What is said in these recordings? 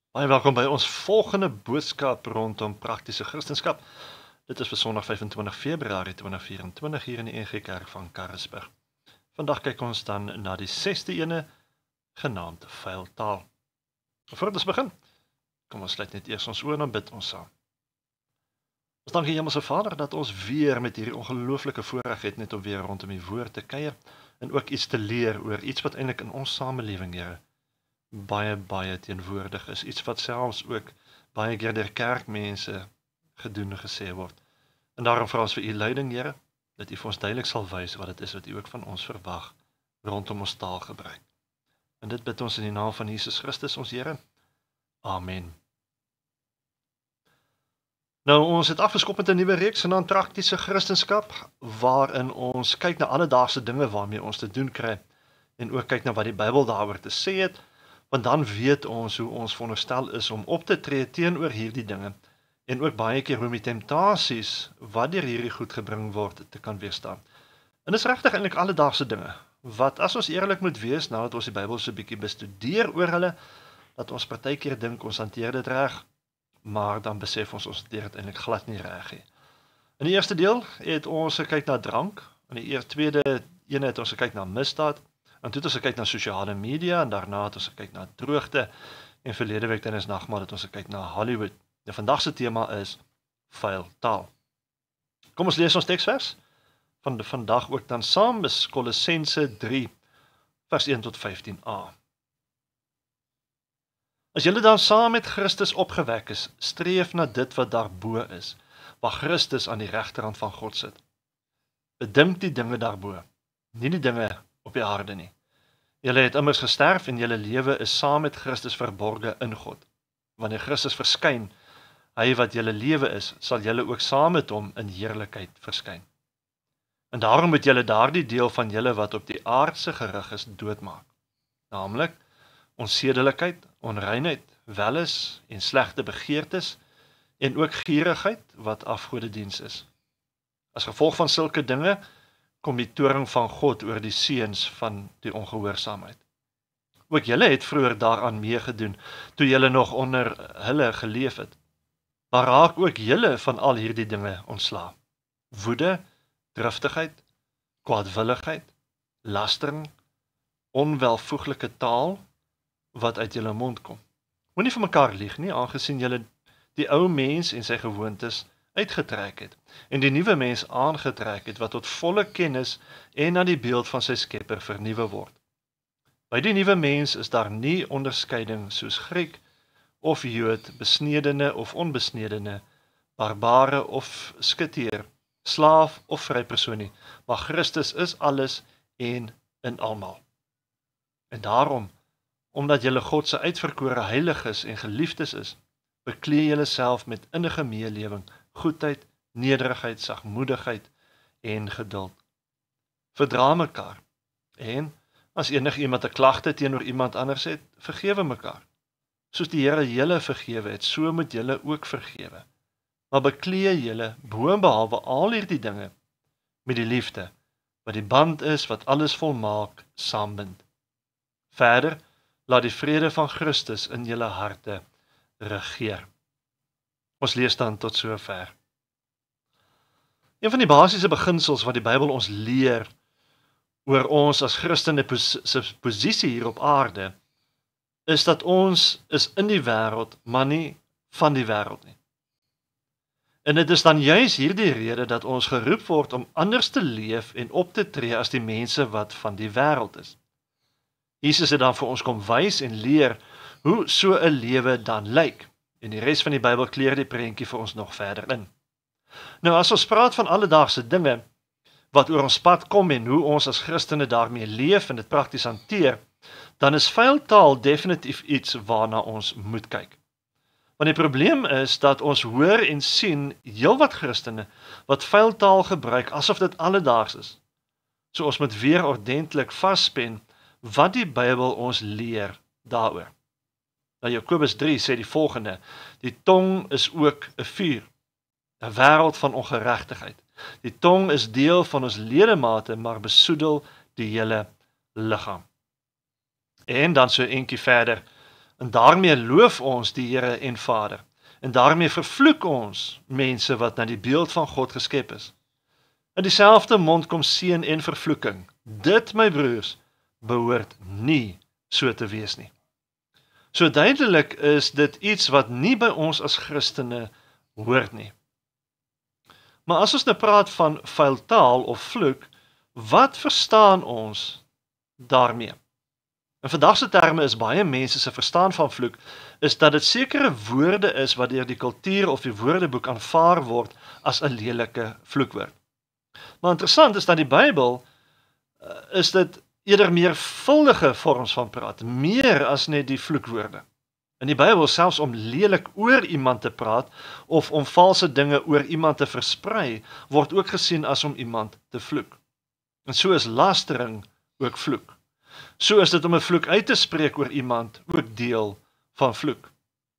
Baie welkom by ons volgende boodskap rondom praktiese Christendom. Dit is vir Sondag 25 Februarie 2024 hier in die NG Kerk van Karasburg. Vandag kyk ons dan na die 6de ene, genaamd vuil taal. Voordat ons begin, kom ons sluit net eers ons oë en dan bid ons saam. Ons dank die Hemelse Vader dat ons weer met hierdie ongelooflike voorreg het net om weer rondom die woord te kuier en ook iets te leer oor iets wat eintlik in ons samelewing, Here, baie teenwoordig is, iets wat selfs ook baie keer deur kerkmense gedoen en gesê word. En daarom vra ons vir u leiding, Here, dat u vir ons duidelik sal wys wat dit is wat u ook van ons verwag rondom ons taalgebruik. En dit bid ons in die naam van Jesus Christus, ons Here. Amen. Nou, ons het afgeskop met 'n nuwe reeks genaamd Praktiese Christendom, waarin ons kyk na alledaagse dinge waarmee ons te doen kry, en ook kyk na wat die Bybel daaroor te sê het, want dan weet ons hoe ons veronderstel is om op te tree teenoor hierdie dinge, en ook baie keer hoe om die temptasies wat deur hierdie goed gebring word te kan weerstaan. En dis regtig eintlik alledaagse dinge, wat as ons eerlik moet wees, nadat ons die Bybel so 'n bietjie bestudeer oor hulle, dat ons partykeer dink ons hanteer dit reg, maar dan besef ons hanteer dit eintlik glad nie reg nie. In die eerste deel het ons gekyk na drank, in die tweede ene het ons gekyk na misdaad, en toe het ons gekyk na sosiale media, en daarna het ons gekyk na droogte, en verlede week tydens nagmaal het ons gekyk na Hollywood. En vandag se tema is vuil taal. Kom ons lees ons teksvers van vandag ook dan saam, is Kolossense 3, vers 1 tot 15a. As julle dan saam met Christus opgewek is, streef na dit wat daarbo is, waar Christus aan die regterhand van God sit. Bedink die dinge daarbo, nie die dinge op die aarde nie. Julle het immers gesterf en julle lewe is saam met Christus verborge in God. Wanneer Christus verskyn, hy wat julle lewe is, sal julle ook saam met hom in heerlikheid verskyn. En daarom moet julle daardie deel van julle wat op die aardse gerig is doodmaak, naamlik onsedelikheid, onreinheid, welis en slegte begeertes en ook gierigheid wat afgodediens is. As gevolg van sulke dinge kom die toorn van God oor die seuns van die ongehoorsaamheid. Ook julle het vroeër daaraan meegedoen, toe julle nog onder hulle geleef het. Maar raak ook julle van al hierdie dinge ontslae. Woede, driftigheid, kwaadwilligheid, lastering, onwelvoeglike taal, wat uit julle mond kom. Moenie vir mekaar lieg nie, aangesien julle die ou mens en sy gewoontes uitgetrek het, en die nuwe mens aangetrek het, wat tot volle kennis en na die beeld van sy skepper vernuwe word. By die nuwe mens is daar nie onderskeiding soos Griek of Jood, besnedene of onbesnedene, barbare of skiteer, slaaf of vry persoon nie, maar Christus is alles en in almal. En daarom, omdat julle God se uitverkore heiliges en geliefdes is, beklee julle self met innige meelewing, goedheid, nederigheid, sagmoedigheid en geduld. Verdra mekaar, en as iemand 'n klagte teenoor iemand anders het, vergewe mekaar. Soos die Here julle vergewe het, so moet julle ook vergewe. Maar beklee julle boonbehalwe al hierdie dinge met die liefde, wat die band is wat alles volmaak saambind. Verder, laat die vrede van Christus in julle harte regeer. Ons lees dan tot sover. Een van die basiese beginsels wat die Bybel ons leer oor ons as Christene posisie hier op aarde, is dat ons is in die wêreld, maar nie van die wêreld nie. En dit is dan juis hierdie rede dat ons geroep word om anders te leef en op te tree as die mense wat van die wêreld is. Jesus het dan vir ons kom wys en leer hoe so 'n lewe dan lyk. En die res van die Bybel kleur die prentjie vir ons nog verder in. Nou, as ons praat van alledaagse dinge wat oor ons pad kom en hoe ons as Christene daarmee leef en dit prakties hanteer, dan is vuil taal definitief iets waarna ons moet kyk. Want die probleem is dat ons hoor en sien heelwat Christene wat vuil taal gebruik asof dit alledaags is. So ons moet weer ordentlik vaspen wat die Bybel ons leer daaroor. Nou Jakobus 3 sê die volgende: die tong is ook 'n vuur, 'n wêreld van ongeregtigheid. Die tong is deel van ons ledemate, maar besoedel die hele liggaam. En dan so eentjie verder, En daarmee loof ons die Here en Vader. En daarmee vervloek ons mense wat na die beeld van God geskep is. In dieselfde mond kom seën en vervloeking. Dit, my broers, behoort nie so te wees nie. So duidelik is dit iets wat nie by ons as Christene hoort nie. Maar as ons nou praat van vuil taal of vloek, wat verstaan ons daarmee? In vandag se terme is baie mense se verstaan van vloek, is dat dit sekere woorde is wat deur die kultuur of die woordeboek aanvaar word as 'n lelike vloekwoord. Maar interessant is dat die Bybel, is dit eerder meervuldige vorms van praat, meer as net die vloekwoorde. In die Bybel, selfs om lelik oor iemand te praat, of om valse dinge oor iemand te versprei, word ook gesien as om iemand te vloek. En so is lastering ook vloek. So is dit om 'n vloek uit te spreek oor iemand ook deel van vloek.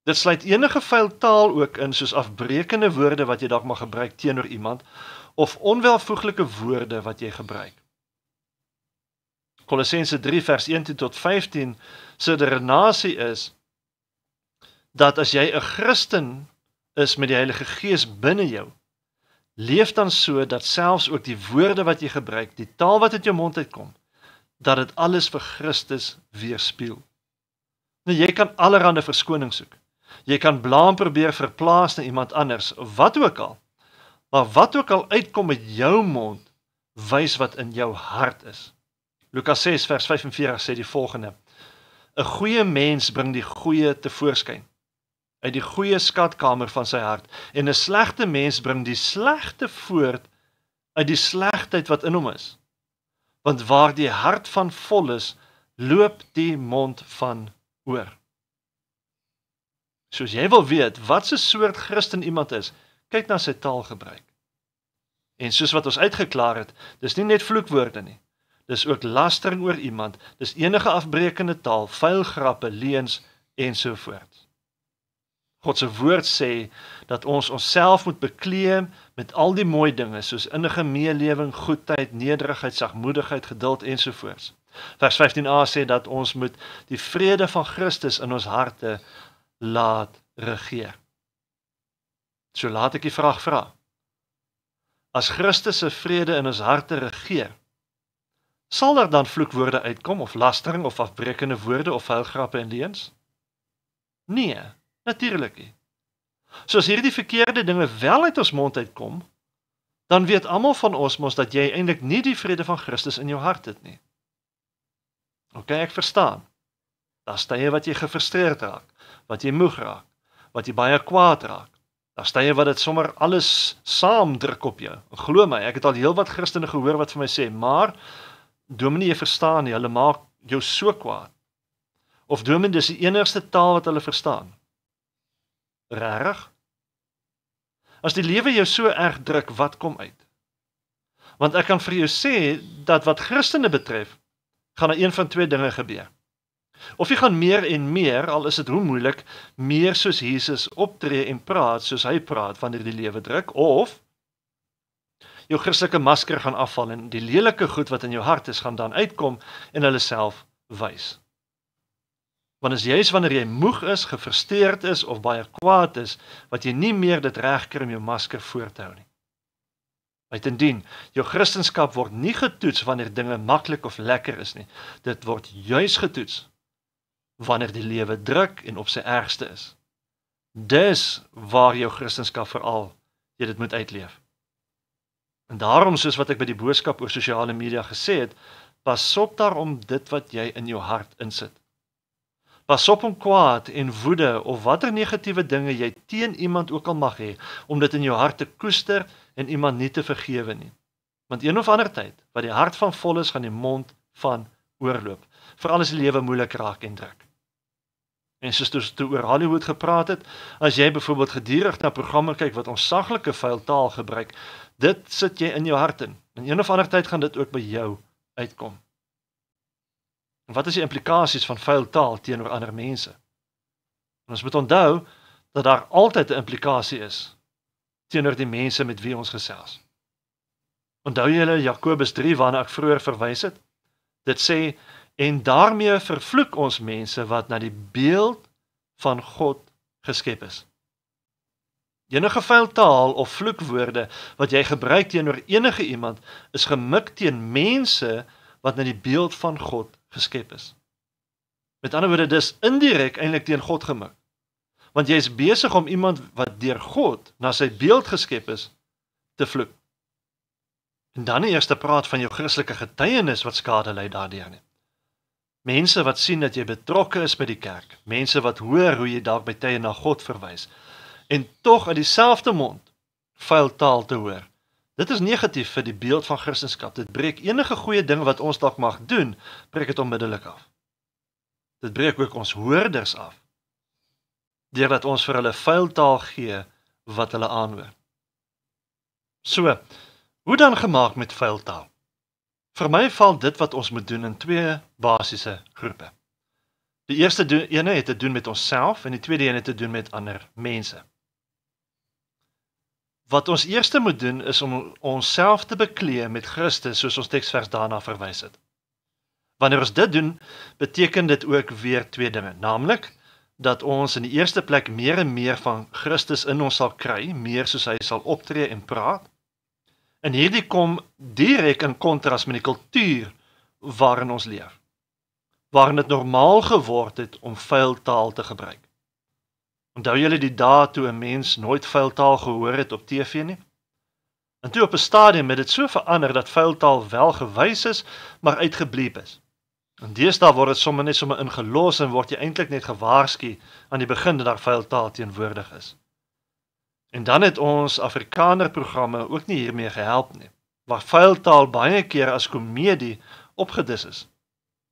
Dit sluit enige vuil taal ook in, soos afbrekende woorde wat jy dalk mag gebruik teenoor iemand, of onwelvoeglike woorde wat jy gebruik. Kolossense 3 vers 1 tot 15 se redenasie is, dat as jy 'n Christen is met die Heilige Gees binne jou, leef dan so dat selfs ook die woorde wat jy gebruik, die taal wat uit jou mond uitkom, dat dit alles vir Christus weerspieël. Nou jy kan allerhande verskoning soek. Jy kan blaam probeer verplaas na iemand anders, wat ook al. Maar wat ook al uitkom met jou mond, wys wat in jou hart is. Lukas 6 vers 45 sê die volgende: 'n goeie mens bring die goeie tevoorskyn uit die goeie skatkamer van sy hart, en 'n slegte mens bring die slegte voort uit die slegheid wat in hom is. Want waar die hart van vol is, loop die mond van oor. Soos jy wil weet wat se soort Christen iemand is, kyk na sy taalgebruik. En soos wat ons uitgeklaar het, dis nie net vloekwoorde nie. Dis ook lastering oor iemand, dis enige afbrekende taal, vuil grappe, leuns ensovoorts. God se woord sê dat ons onsself moet bekleë met al die mooi dinge, soos innige meelewing, goedheid, nederigheid, sagmoedigheid, geduld ensovoorts. Vers 15a sê dat ons moet die vrede van Christus in ons harte laat regeer. So laat ek die vraag vra. As Christus se vrede in ons harte regeer, sal daar dan vloekwoorde uitkom, of lastering, of afbrekende woorde, of vuilgrappe en leuns? Nee, natuurlik nie. So as hierdie verkeerde dinge wel uit ons mond uitkom, dan weet almal van ons mos dat jy eintlik nie die vrede van Christus in jou hart het nie. OK, ek verstaan. Daar's tye wat jy gefrustreerd raak, wat jy moeg raak, wat jy baie kwaad raak. Daar's tye wat dit sommer alles saam druk op jou. En glo my, ek het al heelwat Christene gehoor wat vir my sê, maar dominee, jy verstaan nie, hulle maak jou so kwaad. Of dominee, dis die enigste taal wat hulle verstaan. Regtig? As die lewe jou so erg druk, wat kom uit? Want ek kan vir jou sê, dat wat Christene betref, gaan daar een van twee dinge gebeur. Of jy gaan meer en meer, al is dit hoe moeilik, meer soos Jesus optree en praat, soos hy praat, wanneer die lewe druk, of jou Christelike masker gaan afval, en die lelike goed wat in jou hart is, gaan dan uitkom, en hulle self wys. Want is juist wanneer jy moeg is, gefrustreerd is, of baie kwaad is, wat jy nie meer dit reg kry om jou masker voor te hou nie. Buitendien, jou Christenskap word nie getoets wanneer dinge maklik of lekker is nie. Dit word juis getoets wanneer die lewe druk en op sy ergste is. Dis waar jou Christenskap veral jy dit moet uitleef. En daarom, soos wat ek by die boodskap oor sosiale media gesê het, pas op daarom dit wat jy in jou hart insit. Pas op om kwaad en woede of watter negatiewe dinge jy teen iemand ook al mag hê, om dit in jou hart te koester en iemand nie te vergewe nie. Want een of ander tyd, wat die hart van vol is, gaan die mond van oorloop. Veral as die lewe moeilik raak en druk. En soos toe oor Hollywood gepraat het, as jy byvoorbeeld gedurig na programme kyk wat onsaglike vuil taal gebruik, dit sit jy in jou hart in. En een of ander tyd gaan dit ook by jou uitkom. En wat is die implikasies van vuil taal teenoor ander mense? En ons moet onthou dat daar altyd 'n implikasie is teenoor die mense met wie ons gesels. Onthou julle Jakobus 3 waarna ek vroeër verwys het? Dit sê, en daarmee vervloek ons mense wat na die beeld van God geskep is. Enige vuil taal of vloekwoorde wat jy gebruik teenoor enige iemand is gemik teen mense wat na die beeld van God geskep is. Met ander woorde, dis indirek eintlik teen God gemik. Want jy is besig om iemand wat deur God na sy beeld geskep is, te vloek. En dan nie eers te praat van jou Christelike getuienis wat skade ly daardeur nie. Mense wat sien dat jy betrokke is by die kerk, mense wat hoor hoe jy dalk by tye na God verwys, en tog uit dieselfde mond vuil taal te hoor. Dit is negatief vir die beeld van Christendom. Dit breek enige goeie ding wat ons dalk mag doen, breek dit onmiddellik af. Dit breek ook ons hoorders af, deurdat ons vir hulle vuil taal gee wat hulle aanhoor. So, hoe dan gemaak met vuil taal? Vir my val dit wat ons moet doen in twee basiese groepe. Die eerste ene het te doen met onsself en die tweede ene het te doen met ander mense. Wat ons eerste moet doen is om onsself te beklee met Christus soos ons teksvers daarna verwys het. Wanneer ons dit doen, beteken dit ook weer twee dinge, naamlik dat ons in die eerste plek meer en meer van Christus in ons sal kry, meer soos hy sal optree en praat. En hierdie kom direk in kontras met die kultuur waarin ons leef, waarin dit normaal geword het om vuil taal te gebruik. Onthou julle die dae toe 'n mens nooit vuil taal gehoor het op TV nie? En toe op 'n stadium het dit so verander dat vuil taal wel gewys is, maar uitgebleep is. En deesdae word dit sommer net ingelos en word jy eintlik net gewaarsku aan die begin dat daar vuil taal teenwoordig is. En dan het ons Afrikaner programme ook nie hiermee gehelp nie, waar vuil taal baie keer as komedie opgedis is.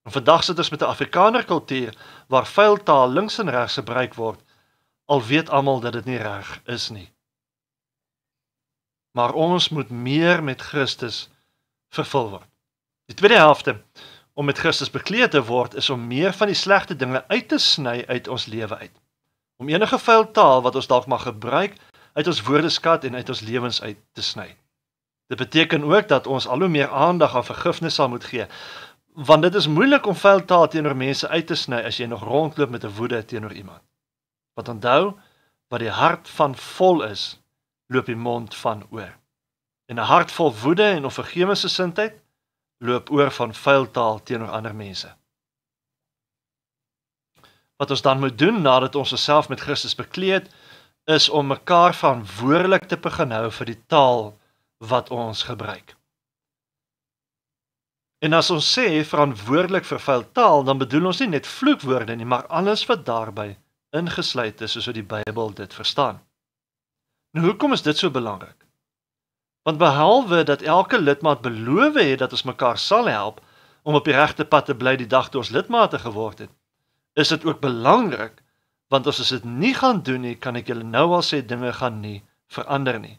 En vandag sit ons met 'n Afrikaner kultuur waar vuil taal links en regs gebruik word, al weet almal dat dit nie reg is nie. Maar ons moet meer met Christus vervul word. Die tweede helfte, om met Christus bekleed te word, is om meer van die slegte dinge uit te sny uit ons lewe uit. Om enige vuil taal wat ons dalk mag gebruik, uit ons woordeskat en uit ons lewens uit te sny. Dit beteken ook dat ons al hoe meer aandag aan vergifnis sal moet gee, want dit is moeilik om vuil taal teenoor mense uit te sny as jy nog rondloop met 'n woede teenoor iemand. Want onthou, wat die hart van vol is, loop die mond van oor. En 'n hart vol woede en onvergewensgesindheid loop oor van vuil taal teenoor ander mense. Wat ons dan moet doen nadat ons onsself met Christus bekleed, is om mekaar verantwoordelik te begin hou vir die taal wat ons gebruik. En as ons sê verantwoordelik vir vuil taal, dan bedoel ons nie net vloekwoorde nie, maar alles wat daarbey ingesluit is, soos wat die Bybel dit verstaan. Nou, hoekom is dit so belangrik? Want behalwe dat elke lidmaat beloof het dat ons mekaar sal help om op die regte pad te bly die dag toe ons lidmate geword het, is dit ook belangrik, want as dit nie gaan doen nie, kan ek julle nou al sê, dinge gaan nie verander nie.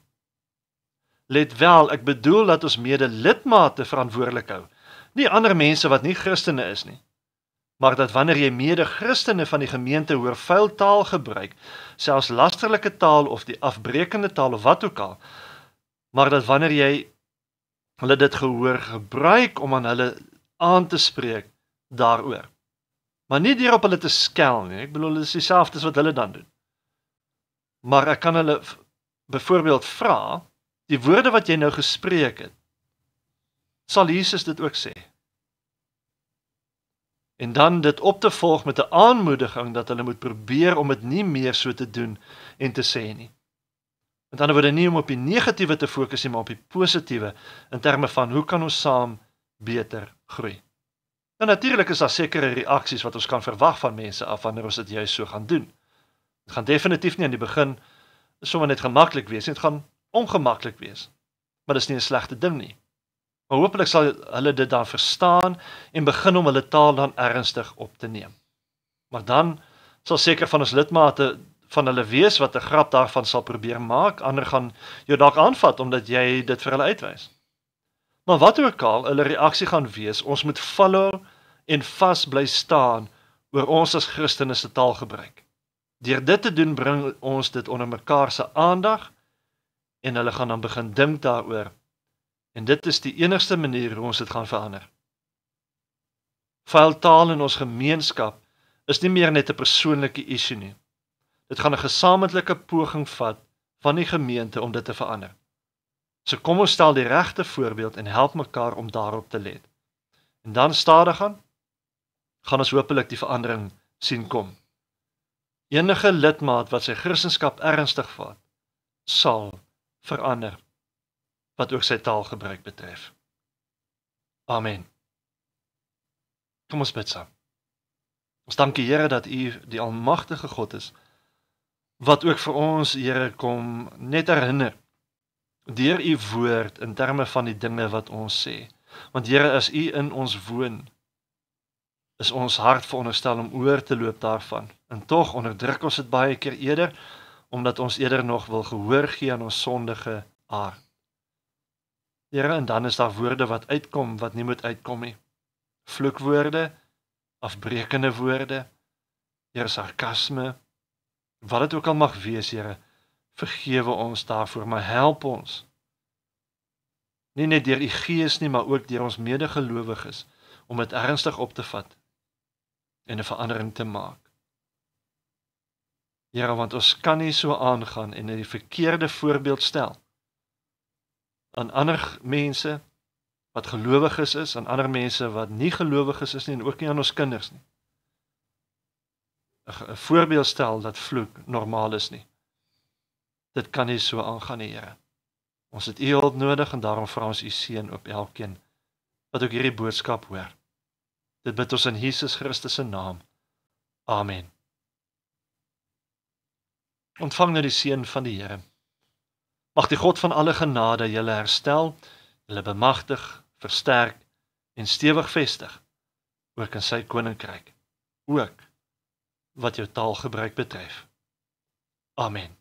Let wel, ek bedoel dat ons mede-lidmate verantwoordelik hou, nie ander mense wat nie Christene is nie, maar dat wanneer jy mede-Christene van die gemeente hoor vuil taal gebruik, selfs lasterlike taal of die afbrekende taal of wat ook al, maar dat wanneer jy hulle dit gehoor gebruik om aan hulle aan te spreek daaroor. Maar nie deur op hulle te skel nie, ek bedoel, dit is dieselfde as wat hulle dan doen. Maar ek kan hulle byvoorbeeld vra, die woorde wat jy nou gespreek het, sal Jesus dit ook sê? En dan dit op te volg met 'n aanmoediging dat hulle moet probeer om dit nie meer so te doen en te sê nie. Met ander woorde, nie om op die negatiewe te fokus nie, maar op die positiewe, in terme van hoe kan ons saam beter groei. Nou natuurlik is daar sekere reaksies wat ons kan verwag van mense af wanneer ons dit juist so gaan doen. Het gaan definitief nie aan die begin sommer net gemaklik wees, het gaan ongemaklik wees. Maar dit is nie 'n slegte ding nie. Maar hopelik sal hulle dit dan verstaan en begin om hulle taal dan ernstig op te neem. Maar dan sal seker van ons lidmate van hulle wees wat 'n grap daarvan sal probeer maak, ander gaan jou dalk aanvat omdat jy dit vir hulle uitwys. Maar wat ook al hulle reaksie gaan wees, ons moet follow en vas bly staan oor ons as Christene se taalgebruik. Deur dit te doen, bring ons dit onder mekaar se aandag en hulle gaan dan begin dink daaroor. En dit is die enigste manier hoe ons dit gaan verander. Vuil taal in ons gemeenskap is nie meer net 'n persoonlike issue nie. Dit gaan 'n gesamentlike poging vat van die gemeente om dit te verander. So kom ons stel die regte voorbeeld en help mekaar om daarop te let. En dan stadig gaan ons hopelik die verandering sien kom. Enige lidmaat wat sy Christendom ernstig vat, sal verander, wat ook sy taalgebruik betref. Amen. Kom ons bid saam. Ons dank die Here dat U die almagtige God is, wat ook vir ons, Here, kom net herinner, deur U woord, in terme van die dinge wat ons sê. Want Here, as U in ons woon, is ons hart veronderstel om oor te loop daarvan. En tog onderdruk ons dit baie keer eerder, omdat ons eerder nog wil gehoor gee aan ons sondige aard. Here, en dan is daar woorde wat uitkom, wat nie moet uitkom nie. Vloekwoorde, afbrekende woorde, Here, sarkasme, wat dit ook al mag wees, Here, vergewe ons daarvoor, maar help ons. Nie net deur U Gees nie, maar ook deur ons medegelowiges, om dit ernstig op te vat, en 'n verandering te maak. Here, want ons kan nie so aangaan en die verkeerde voorbeeld stel aan ander mense wat gelowiges is, aan ander mense wat nie gelowiges is nie, en ook nie aan ons kinders nie. 'n voorbeeld stel dat vloek normaal is nie. Dit kan nie so aangaan nie, Here. Ons het U hulp nodig en daarom vra ons U seën op elkeen wat ook hierdie boodskap hoor. Dit bid ons in Jesus Christus se naam. Amen. Ontvang nou die seën van die Here. Mag die God van alle genade julle herstel, julle bemagtig, versterk en stewig vestig, ook in sy koninkryk, ook wat jou taalgebruik betref. Amen.